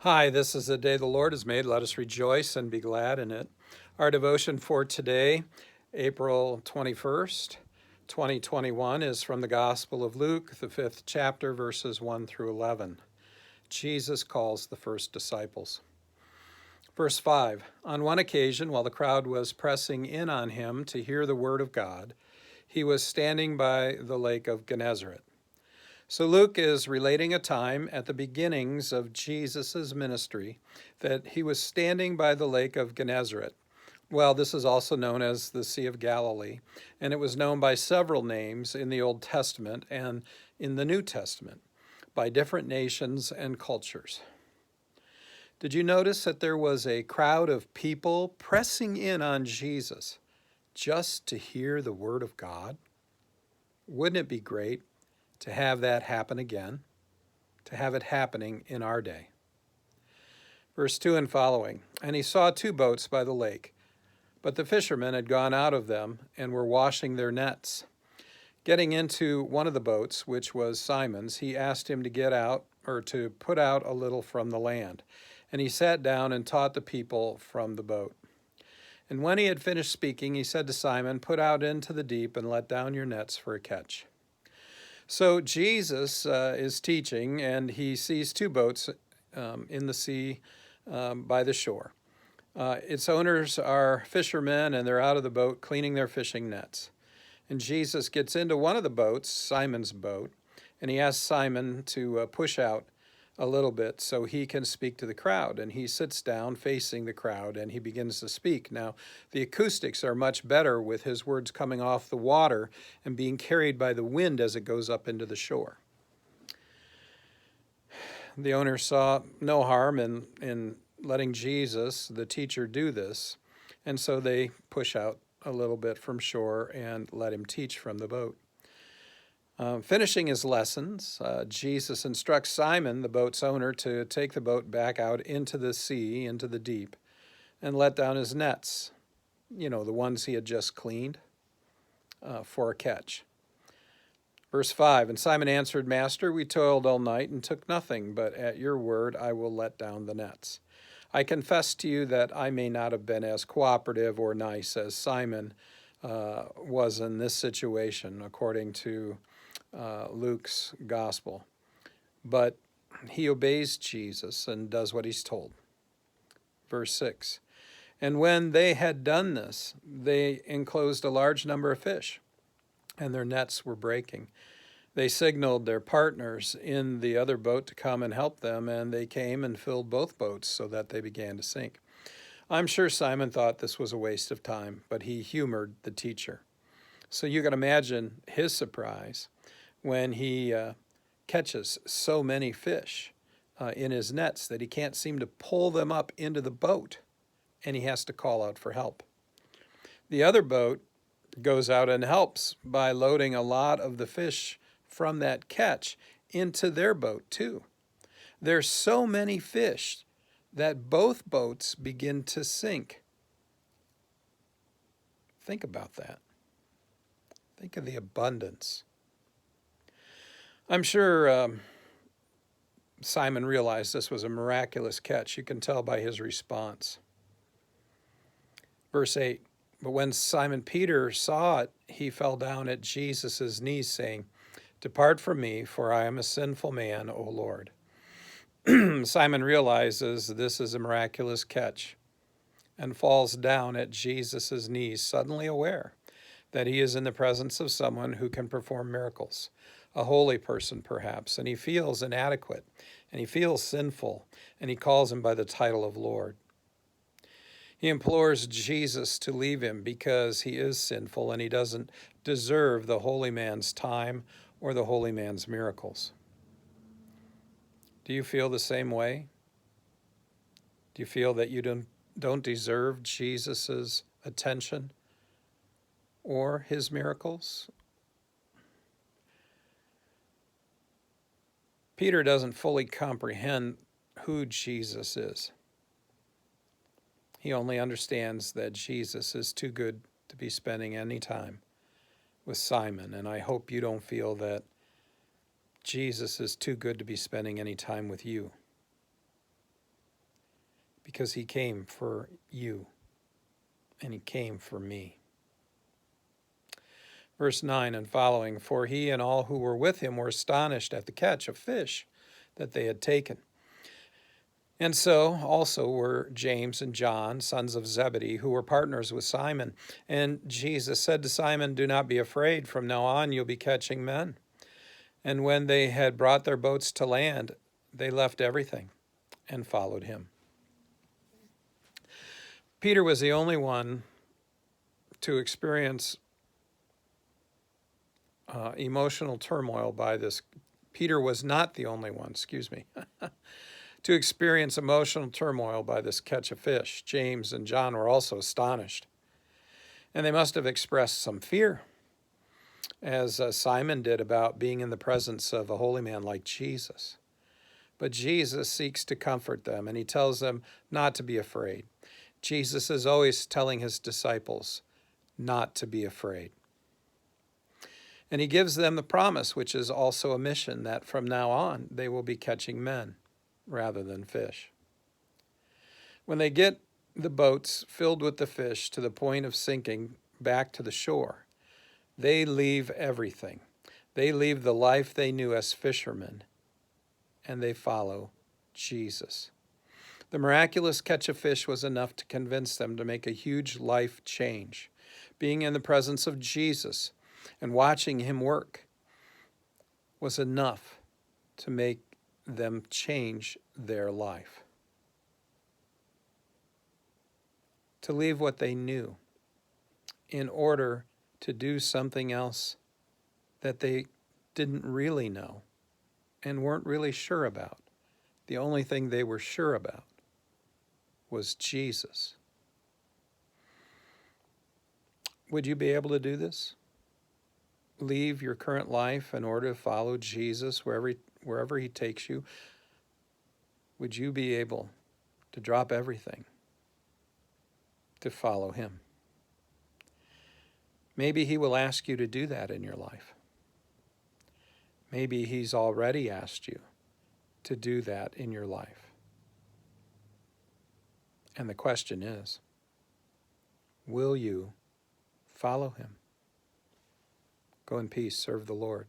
Hi, this is the day the Lord has made. Let us rejoice and be glad in it. Our devotion for today, April 21st, 2021, is from the Gospel of Luke, the 5th chapter, verses 1 through 11. Jesus calls the first disciples. Verse 5, on one occasion, while the crowd was pressing in on him to hear the word of God, he was standing by the lake of Gennesaret. So Luke is relating a time at the beginnings of Jesus' ministry that he was standing by the lake of Gennesaret. Well, this is also known as the Sea of Galilee, and it was known by several names in the Old Testament and in the New Testament by different nations and cultures. Did you notice that there was a crowd of people pressing in on Jesus just to hear the word of God? Wouldn't it be great to have that happen again, to have it happening in our day? Verse 2 and following, and he saw two boats by the lake, but the fishermen had gone out of them and were washing their nets. Getting into one of the boats, which was Simon's, he asked him to get out, or to put out a little from the land. And he sat down and taught the people from the boat. And when he had finished speaking, he said to Simon, put out into the deep and let down your nets for a catch. So Jesus is teaching, and he sees two boats in the sea by the shore. Its owners are fishermen, and they're out of the boat cleaning their fishing nets. And Jesus gets into one of the boats, Simon's boat, and he asks Simon to push out a little bit so he can speak to the crowd. And he sits down facing the crowd and he begins to speak. Now, the acoustics are much better with his words coming off the water and being carried by the wind as it goes up into the shore. The owner saw no harm in letting Jesus, the teacher, do this, and so they push out a little bit from shore and let him teach from the boat. Finishing his lessons, Jesus instructs Simon, the boat's owner, to take the boat back out into the sea, into the deep, and let down his nets, the ones he had just cleaned, for a catch. Verse 5, and Simon answered, Master, we toiled all night and took nothing, but at your word I will let down the nets. I confess to you that I may not have been as cooperative or nice as Simon was in this situation, according to Luke's gospel. But he obeys Jesus and does what he's told. Verse 6, and when they had done this, they enclosed a large number of fish, and their nets were breaking. They signaled their partners in the other boat to come and help them, and they came and filled both boats so that they began to sink. I'm sure Simon thought this was a waste of time, but he humored the teacher. So you can imagine his surprise when he catches so many fish in his nets that he can't seem to pull them up into the boat, and he has to call out for help. The other boat goes out and helps by loading a lot of the fish from that catch into their boat too. There's so many fish that both boats begin to sink. Think about that. Think of the abundance. I'm sure Simon realized this was a miraculous catch. You can tell by his response. Verse 8, but when Simon Peter saw it, he fell down at Jesus' knees, saying, depart from me, for I am a sinful man, O Lord. Simon realizes this is a miraculous catch and falls down at Jesus' knees, suddenly aware that he is in the presence of someone who can perform miracles, a holy person perhaps, and he feels inadequate, and he feels sinful, and he calls him by the title of Lord. He implores Jesus to leave him because he is sinful and he doesn't deserve the holy man's time or the holy man's miracles. Do you feel the same way? Do you feel that you don't deserve Jesus' attention or his miracles? Peter doesn't fully comprehend who Jesus is. He only understands that Jesus is too good to be spending any time with Simon, and I hope you don't feel that Jesus is too good to be spending any time with you. because he came for you and he came for me. Verse 9 and following, for he and all who were with him were astonished at the catch of fish that they had taken. And so also were James and John, sons of Zebedee, who were partners with Simon. And Jesus said to Simon, do not be afraid. From now on you'll be catching men. And when they had brought their boats to land, they left everything and followed him. Peter was the only one to experience emotional turmoil by this. Peter was not the only one, to experience emotional turmoil by this catch of fish. James and John were also astonished. And they must have expressed some fear, as Simon did about being in the presence of a holy man like Jesus. But Jesus seeks to comfort them, and he tells them not to be afraid. Jesus is always telling his disciples not to be afraid. And he gives them the promise, which is also a mission, that from now on they will be catching men rather than fish. When they get the boats filled with the fish to the point of sinking back to the shore, they leave everything. They leave the life they knew as fishermen, and they follow Jesus. The miraculous catch of fish was enough to convince them to make a huge life change. Being in the presence of Jesus and watching him work was enough to make them change their life. To leave what they knew in order to do something else that they didn't really know and weren't really sure about. The only thing they were sure about was Jesus. Would you be able to do this? Leave your current life in order to follow Jesus wherever he takes you? Would you be able to drop everything to follow him? Maybe he will ask you to do that in your life. Maybe he's already asked you to do that in your life. And the question is, will you follow him? Go in peace, serve the Lord.